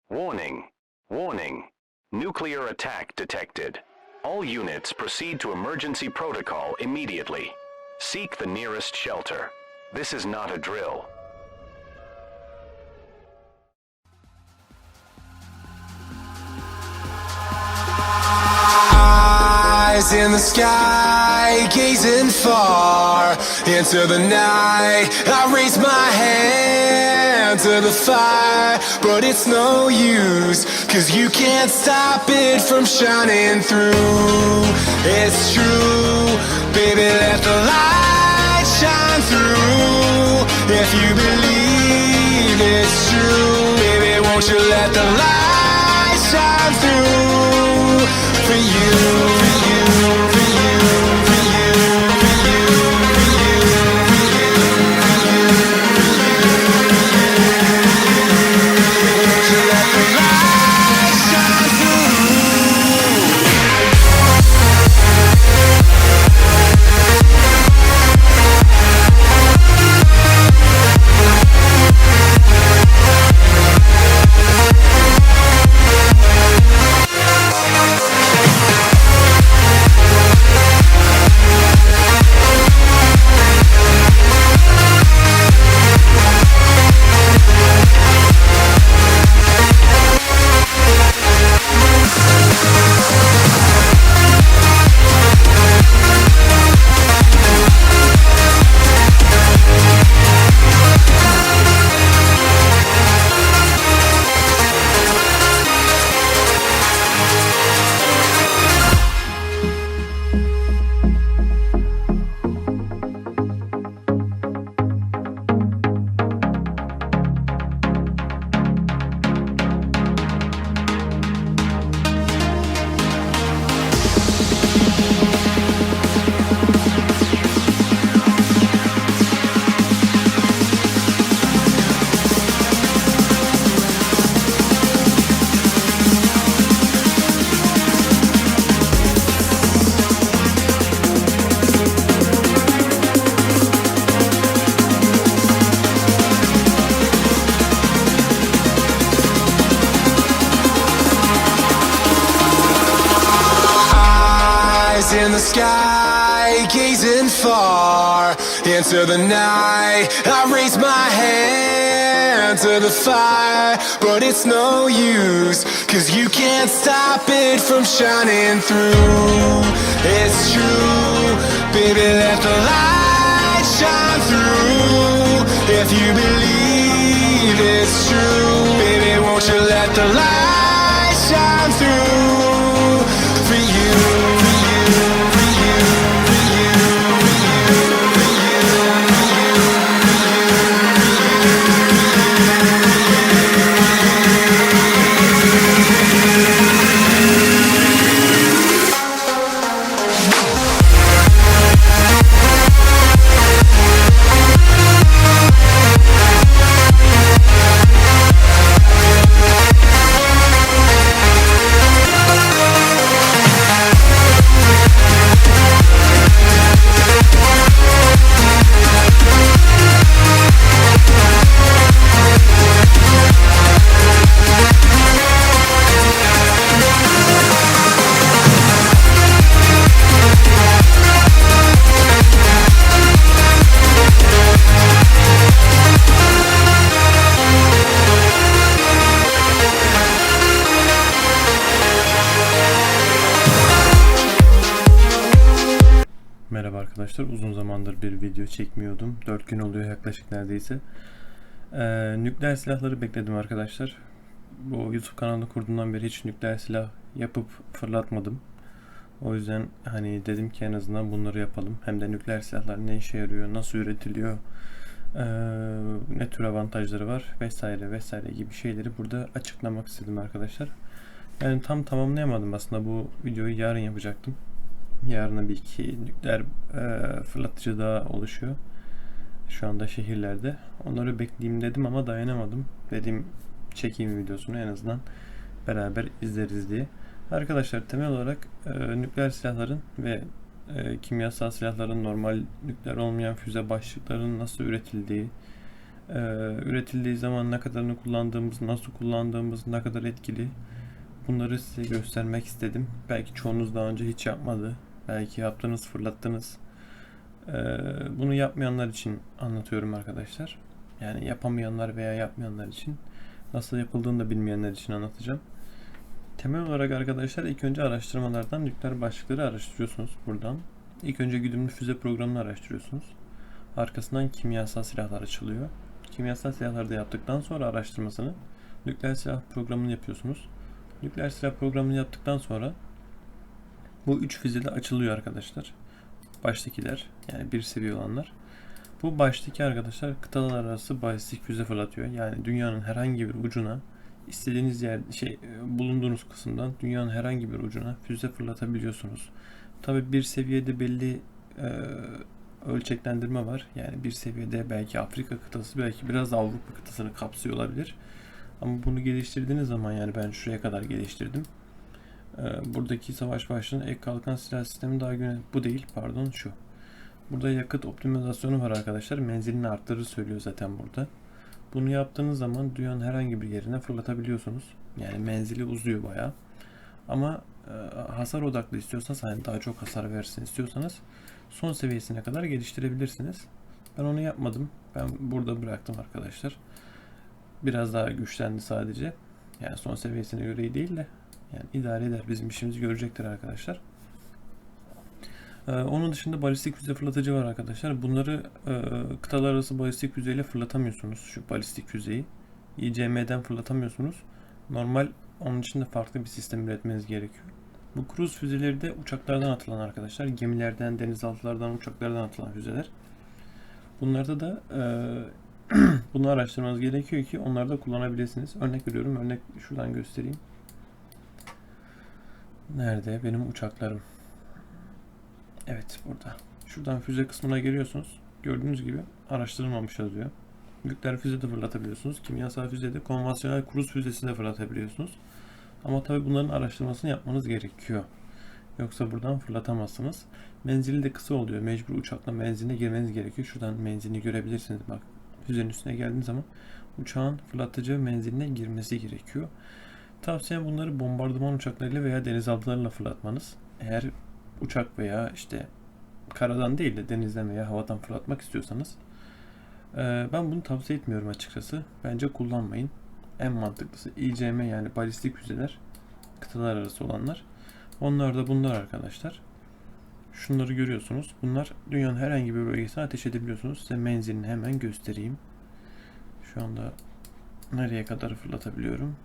Warning. Warning. Nuclear attack detected. All units proceed to emergency protocol immediately. Seek the nearest shelter. This is not a drill. Eyes in the sky, gazing far into the night. I raise my hand to the fire, but it's no use, 'cause you can't stop it from shining through. It's true, baby, let the light shine through. If you believe it's true, baby, won't you let the light shine through for you, for you, for you, for you, for you, for you, for you, for you, won't you let the light shine through? In the sky, gazing far into the night. I raise my hand to the fire, but it's no use, 'cause you can't stop it from shining through. It's true, baby, let the light shine through. If you believe it's true, baby, won't you let the light shine through for you, for you, for you, for you, for you, for you, for you, Merhaba arkadaşlar, uzun zamandır bir video çekmiyordum. 4 gün oluyor yaklaşık neredeyse. Nükleer silahları bekledim arkadaşlar. Bu YouTube kanalını kurduğumdan beri hiç nükleer silah yapıp fırlatmadım. O yüzden hani dedim ki en azından bunları yapalım. Hem de nükleer silahlar ne işe yarıyor, nasıl üretiliyor, ne tür avantajları var vesaire vesaire gibi şeyleri burada açıklamak istedim arkadaşlar. Yani tam tamamlayamadım aslında, bu videoyu yarın yapacaktım. Yarına bir iki nükleer fırlatıcı daha oluşuyor. Şu anda şehirlerde. Onları bekleyeyim dedim ama dayanamadım. Dedim çekeyim videosunu, en azından beraber izleriz diye. Arkadaşlar temel olarak nükleer silahların ve kimyasal silahların, normal nükleer olmayan füze başlıklarının nasıl üretildiği, Üretildiği zaman ne kadarını kullandığımız, nasıl kullandığımız, ne kadar etkili, bunları size göstermek istedim. Belki çoğunuz daha önce hiç yapmadı. Belki yaptınız, fırlattınız. Bunu yapmayanlar için anlatıyorum arkadaşlar. Yani yapamayanlar veya yapmayanlar için, nasıl yapıldığını da bilmeyenler için anlatacağım. Temel olarak arkadaşlar ilk önce araştırmalardan nükleer başlıkları araştırıyorsunuz buradan. İlk önce güdümlü füze programını araştırıyorsunuz. Arkasından kimyasal silahlar açılıyor. Kimyasal silahları da yaptıktan sonra araştırmasını, nükleer silah programını yapıyorsunuz. Nükleer silah programını yaptıktan sonra bu 3 füze de açılıyor arkadaşlar. Baştakiler, yani bir seviye olanlar. Bu baştaki arkadaşlar kıtalar arası balistik füze fırlatıyor. Yani dünyanın herhangi bir ucuna, istediğiniz yer bulunduğunuz kısımdan dünyanın herhangi bir ucuna füze fırlatabiliyorsunuz. Tabi bir seviyede belli ölçeklendirme var. Yani bir seviyede belki Afrika kıtası, belki biraz Avrupa kıtasını kapsıyor olabilir. Ama bunu geliştirdiğiniz zaman, yani ben şuraya kadar geliştirdim. Buradaki savaş başlığının ek kalkan silah sistemi daha bu değil, pardon, şu. Burada yakıt optimizasyonu var arkadaşlar. Menzilini arttırır söylüyor zaten burada. Bunu yaptığınız zaman dünyanın herhangi bir yerine fırlatabiliyorsunuz. Yani menzili uzuyor bayağı. Ama hasar odaklı istiyorsanız, hani daha çok hasar versin istiyorsanız son seviyesine kadar geliştirebilirsiniz. Ben onu yapmadım. Ben burada bıraktım arkadaşlar. Biraz daha güçlendi sadece. Yani son seviyesine göre değil de yani idare eder. Bizim işimizi görecektir arkadaşlar. Onun dışında balistik füze fırlatıcı var arkadaşlar. Bunları kıtalar arası balistik füzeyle fırlatamıyorsunuz. Şu balistik füzeyi ICM'den fırlatamıyorsunuz. Normal, onun için de farklı bir sistem üretmeniz gerekiyor. Bu cruise füzeleri de uçaklardan atılan arkadaşlar. Gemilerden, denizaltılardan, uçaklardan atılan füzeler. Bunlarda da bunu araştırmanız gerekiyor ki onları da kullanabilirsiniz. Örnek veriyorum. Örnek şuradan göstereyim. Nerede benim uçaklarım? Evet, burada. Şuradan füze kısmına giriyorsunuz. Gördüğünüz gibi araştırılmamış yazıyor. Nükleer füze de fırlatabiliyorsunuz. Kimyasal füze de, konvansiyonel kruz füzesi de fırlatabiliyorsunuz. Ama tabi bunların araştırmasını yapmanız gerekiyor. Yoksa buradan fırlatamazsınız. Menzili de kısa oluyor. Mecbur uçakla menziline girmeniz gerekiyor. Şuradan menzilini görebilirsiniz. Bak, füzenin üstüne geldiğiniz zaman uçağın fırlatıcı menziline girmesi gerekiyor. Tavsiyem bunları bombardıman uçaklarıyla veya denizaltılarıyla fırlatmanız. Eğer uçak veya işte karadan değil de denizden veya havadan fırlatmak istiyorsanız ben bunu tavsiye etmiyorum açıkçası. Bence kullanmayın. En mantıklısı ICM, yani balistik füzeler, kıtalar arası olanlar. Onlar da bunlar arkadaşlar. Şunları görüyorsunuz. Bunlar dünyanın herhangi bir bölgesine ateş edebiliyorsunuz. Size menzilini hemen göstereyim. Şu anda nereye kadar fırlatabiliyorum?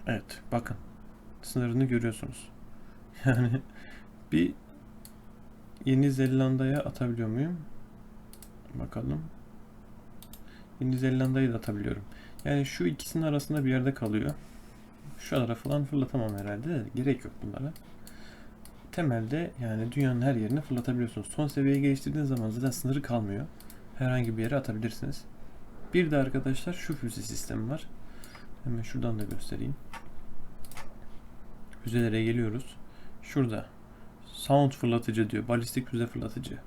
Evet, bakın. Sınırını görüyorsunuz. Yani bir Yeni Zelanda'ya atabiliyor muyum? Bakalım. Yeni Zelanda'yı da atabiliyorum. Yani şu ikisinin arasında bir yerde kalıyor. Şuralara falan fırlatamam herhalde de gerek yok bunlara. Temelde yani dünyanın her yerine fırlatabiliyorsunuz. Son seviyeye geliştirdiğiniz zaman zaten sınırı kalmıyor. Herhangi bir yere atabilirsiniz. Bir de arkadaşlar şu füze sistemi var. Hemen şuradan da göstereyim. Füzelere geliyoruz. Şurada sound fırlatıcı diyor. Balistik füze fırlatıcı.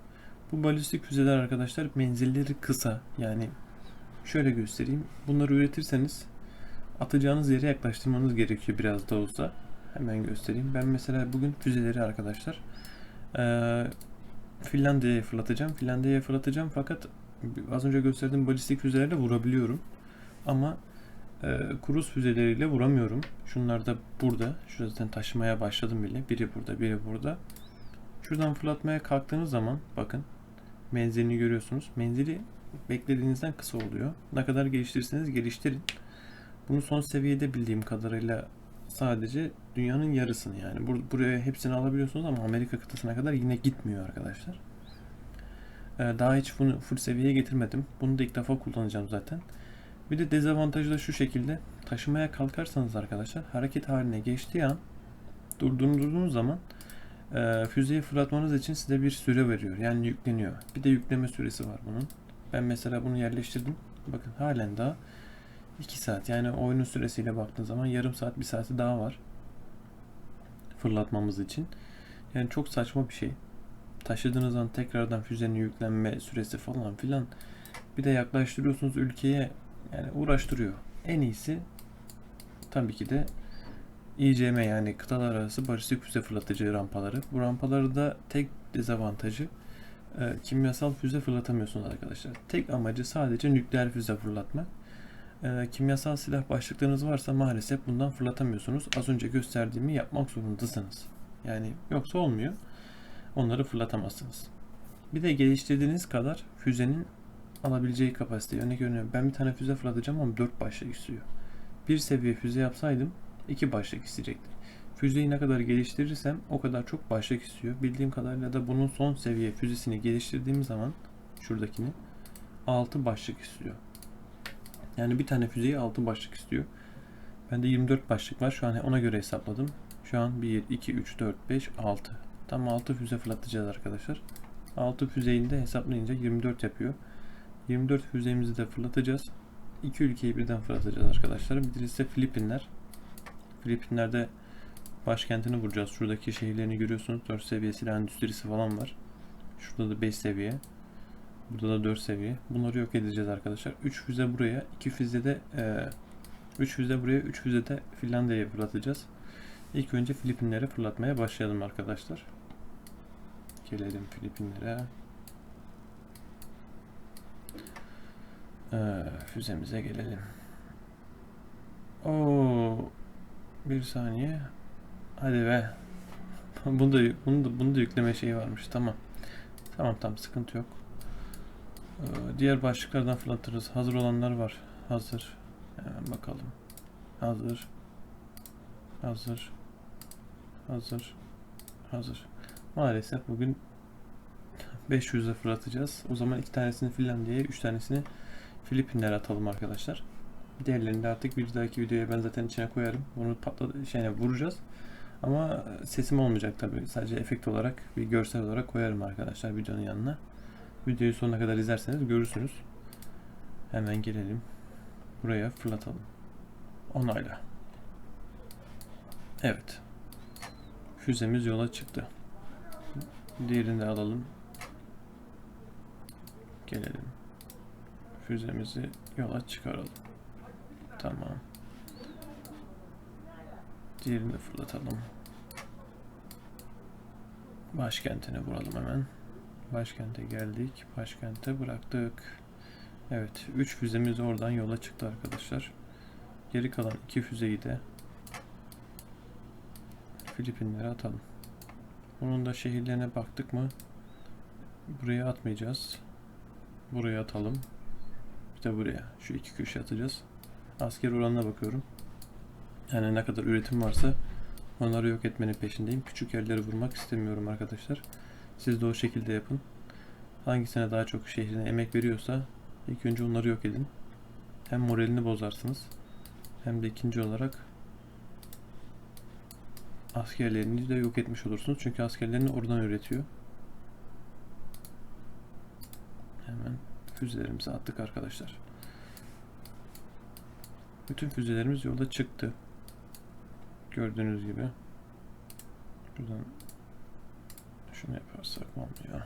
Bu balistik füzeler arkadaşlar menzilleri kısa. Yani şöyle göstereyim. Bunları üretirseniz atacağınız yere yaklaştırmanız gerekiyor biraz da olsa. Hemen göstereyim. Ben mesela bugün füzeleri arkadaşlar Finlandiya'ya fırlatacağım. Fakat az önce gösterdiğim balistik füzelerle vurabiliyorum. Ama kruz füzeleriyle vuramıyorum. Şunlar da burada. Şurada zaten taşımaya başladım bile. Biri burada, biri burada. Şuradan fırlatmaya kalktığınız zaman bakın menzilini görüyorsunuz. Menzili beklediğinizden kısa oluyor. Ne kadar geliştirirseniz geliştirin. Bunu son seviyede bildiğim kadarıyla sadece dünyanın yarısını, yani buraya hepsini alabiliyorsunuz ama Amerika kıtasına kadar yine gitmiyor arkadaşlar. Daha hiç bunu full seviyeye getirmedim. Bunu da ilk defa kullanacağım zaten. Bir de dezavantajı da şu şekilde: taşımaya kalkarsanız arkadaşlar hareket haline geçtiği an durdurduğunuz zaman füzeyi fırlatmanız için size bir süre veriyor. Yani yükleniyor. Bir de yükleme süresi var bunun. Ben mesela bunu yerleştirdim. Bakın halen daha 2 saat, yani oyunun süresiyle baktığın zaman yarım saat, 1 saati daha var fırlatmamız için. Yani çok saçma bir şey. Taşıdığınız an tekrardan füzenin yüklenme süresi falan filan Bir de yaklaştırıyorsunuz ülkeye, yani uğraştırıyor. En iyisi tabii ki de İCM, yani kıtalar arası balistik füze fırlatıcı rampaları. Bu rampaları da tek dezavantajı kimyasal füze fırlatamıyorsunuz arkadaşlar. Tek amacı sadece nükleer füze fırlatmak. Kimyasal silah başlıklarınız varsa maalesef bundan fırlatamıyorsunuz. Az önce gösterdiğimi yapmak zorundasınız. Yani yoksa olmuyor. Onları fırlatamazsınız. Bir de geliştirdiğiniz kadar füzenin alabileceği kapasite. Örnek veriyorum, ben bir tane füze fırlatacağım ama 4 başlık istiyor. Bir seviye füze yapsaydım 2 başlık isteyecekti. Füzeyi ne kadar geliştirirsem o kadar çok başlık istiyor. Bildiğim kadarıyla da bunun son seviye füzesini geliştirdiğim zaman şuradakini 6 başlık istiyor. Yani bir tane füzeyi 6 başlık istiyor. Bende 24 başlık var. Şu an ona göre hesapladım. Şu an 1, 2, 3, 4, 5, 6. Tam 6 füze fırlatacağız arkadaşlar. 6 füzeyi de hesaplayınca 24 yapıyor. 24 füzemizi de fırlatacağız. 2 ülkeyi birden fırlatacağız arkadaşlar. Birisi Filipinler. Filipinler'de başkentini vuracağız. Şuradaki şehirlerini görüyorsunuz. 4 seviye silah endüstrisi falan var. Şurada da 5 seviye. Burada da 4 seviye. Bunları yok edeceğiz arkadaşlar. 3 füze buraya, 2 füze de 3 füze buraya, 3 füze de Finlandiya'ya fırlatacağız. İlk önce Filipinlere fırlatmaya başlayalım arkadaşlar. Gelelim Filipinlere. Füzemize gelelim. Oo, bir saniye. Hadi be. Bunu da yükleme şeyi varmış. Tamam. Tamam, sıkıntı yok. Diğer başlıklardan fırlatırız. Hazır olanlar var. Hazır. Hemen bakalım. Hazır. Maalesef bugün 500'e fırlatacağız. O zaman 2 tanesini Finlandiya'ya, 3 tanesini Filipinler'e atalım arkadaşlar. Diğerlerini de artık bir dahaki videoya ben zaten içine koyarım. Bunu vuracağız. Ama sesim olmayacak tabii. Sadece efekt olarak, bir görsel olarak koyarım arkadaşlar videonun yanına. Videoyu sonuna kadar izlerseniz görürsünüz. Hemen gelelim. Buraya fırlatalım. Onayla. Evet. Füzemiz yola çıktı. Diğerini de alalım. Gelelim. Füzemizi yola çıkaralım. Tamam. Diğerini de fırlatalım. Başkentine vuralım hemen. Başkente geldik. Başkente bıraktık. Evet. 3 füzemiz oradan yola çıktı arkadaşlar. Geri kalan 2 füzeyi de Filipinlere atalım. Bunun da şehirlerine baktık mı? Buraya atmayacağız. Buraya atalım. Bir de buraya. Şu 2 köşe atacağız. Asker oranına bakıyorum. Yani ne kadar üretim varsa onları yok etmenin peşindeyim. Küçük yerleri vurmak istemiyorum arkadaşlar. Siz de o şekilde yapın. Hangisine daha çok şehrine emek veriyorsa ilk önce onları yok edin. Hem moralini bozarsınız, hem de ikinci olarak askerlerini de yok etmiş olursunuz. Çünkü askerlerini oradan üretiyor. Hemen füzelerimizi attık arkadaşlar. Bütün füzelerimiz yolda çıktı. Gördüğünüz gibi. Buradan şunu yaparsak olmuyor.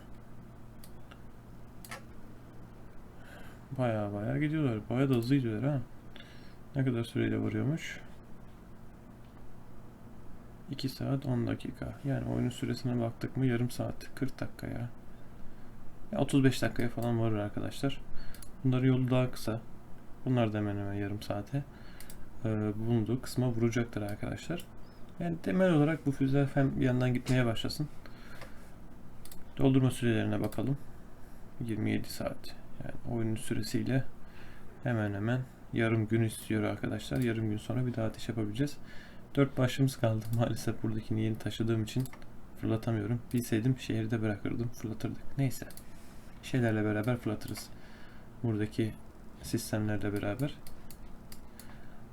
Baya gidiyorlar. Baya da hızlı gidiyorlar ha. Ne kadar süreyle varıyormuş? 2 saat 10 dakika. Yani oyunun süresine baktık mı yarım saat, 40 dakika ya. 35 dakikaya falan varır arkadaşlar. Bunların yolu daha kısa. Bunlar da hemen yarım saate bulunduğu kısma vuracaktır arkadaşlar. Yani temel olarak bu füzeler hem bir yandan gitmeye başlasın. Doldurma sürelerine bakalım. 27 saat. Yani oyunun süresiyle hemen yarım gün istiyor arkadaşlar. Yarım gün sonra bir daha ateş yapabileceğiz. 4 başlığımız kaldı. Maalesef buradakini yeni taşıdığım için fırlatamıyorum. Bilseydim şehirde bırakırdım, fırlatırdık. Neyse. Şeylerle beraber fırlatırız. Buradaki sistemlerle beraber.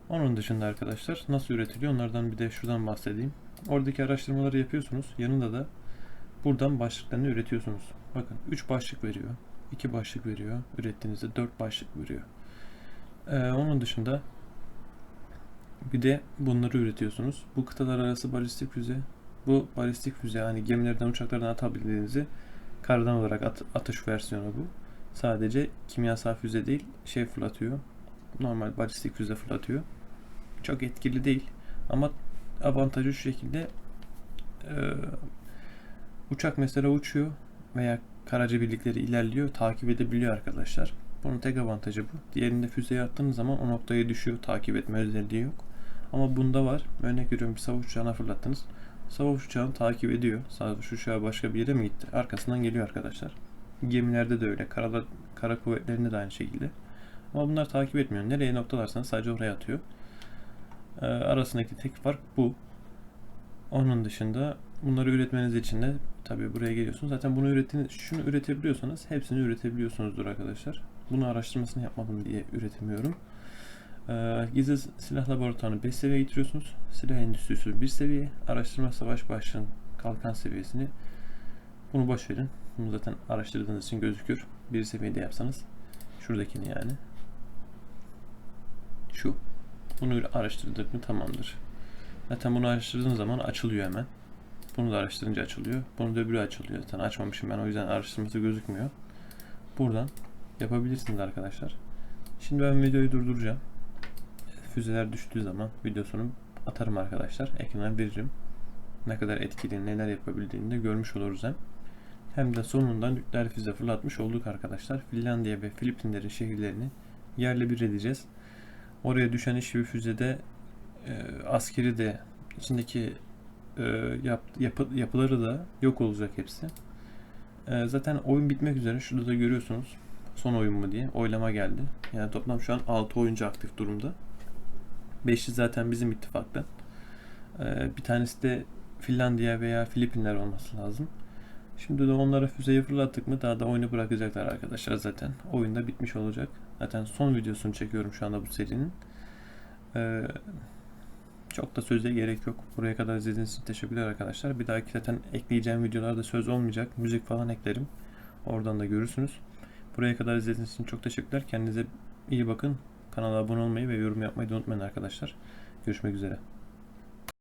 Onun dışında arkadaşlar nasıl üretiliyor onlardan bir de şuradan bahsedeyim. Oradaki araştırmaları yapıyorsunuz. Yanında da buradan başlıklarını üretiyorsunuz. Bakın 3 başlık veriyor. 2 başlık veriyor. Ürettiğinizde 4 başlık veriyor. Onun dışında bir de bunları üretiyorsunuz. Bu kıtalar arası balistik füze. Bu balistik füze, hani gemilerden uçaklardan atabildiğinizi kardan olarak atış versiyonu bu. Sadece kimyasal füze değil, şey fırlatıyor. Normal balistik füze fırlatıyor. Çok etkili değil. Ama avantajı şu şekilde: uçak mesela uçuyor veya karaca birlikleri ilerliyor, takip edebiliyor arkadaşlar. Bunun tek avantajı bu. Diğerinde füzeyi attığınız zaman o noktaya düşüyor, takip etme özelliği yok. Ama bunda var. Örnek veriyorum, bir savaş uçağına fırlattınız. Savaş uçağını takip ediyor. Savaş uçağı başka bir yere mi gitti? Arkasından geliyor arkadaşlar. Gemilerde de öyle. Kara kuvvetlerinde de aynı şekilde. Ama bunlar takip etmiyor. Nereye noktalarsanız sadece oraya atıyor. Arasındaki tek fark bu. Onun dışında bunları üretmeniz için de tabii buraya geliyorsunuz. Zaten şunu üretebiliyorsanız hepsini üretebiliyorsunuzdur arkadaşlar. Bunu araştırmasını yapmadım diye üretemiyorum. Gizli silah laboratuvarını 5 seviyeye getiriyorsunuz. Silah endüstrisi 1 seviye. Araştırma savaş başlığının kalkan seviyesini, bunu boş verin. Bunu zaten araştırdığınız için gözükür. 1 seviyede yapsanız. Şuradakini yani. Şu. Bunu araştırdık mı tamamdır. Zaten bunu araştırdığın zaman açılıyor hemen. Bunu da araştırınca açılıyor. Bunu da öbürü açılıyor. Zaten açmamışım ben, o yüzden araştırması gözükmüyor. Buradan yapabilirsiniz arkadaşlar. Şimdi ben videoyu durduracağım. Füzeler düştüğü zaman videosunu atarım arkadaşlar. Ekrana veririm. Ne kadar etkili, neler yapabildiğini de görmüş oluruz hem. Hem de sonunda nükleer füze fırlatmış olduk arkadaşlar. Finlandiya ve Filipinlerin şehirlerini yerle bir edeceğiz. Oraya düşen hiçbir füzede askeri de, içindeki yapıları da yok olacak hepsi. Zaten oyun bitmek üzere. Şurada da görüyorsunuz. Son oyun mu diye oylama geldi. Yani toplam şu an 6 oyuncu aktif durumda. 5'i zaten bizim ittifaktan. Bir tanesi de Finlandiya veya Filipinler olması lazım. Şimdi de onlara füzeyi fırlattık mı daha da oyunu bırakacaklar arkadaşlar zaten. Oyun da bitmiş olacak. Zaten son videosunu çekiyorum şu anda bu serinin. Çok da söze gerek yok. Buraya kadar izlediğiniz için teşekkürler arkadaşlar. Bir dahaki zaten ekleyeceğim videolarda söz olmayacak. Müzik falan eklerim. Oradan da görürsünüz. Buraya kadar izlediğiniz için çok teşekkürler. Kendinize iyi bakın. Kanala abone olmayı ve yorum yapmayı da unutmayın arkadaşlar. Görüşmek üzere.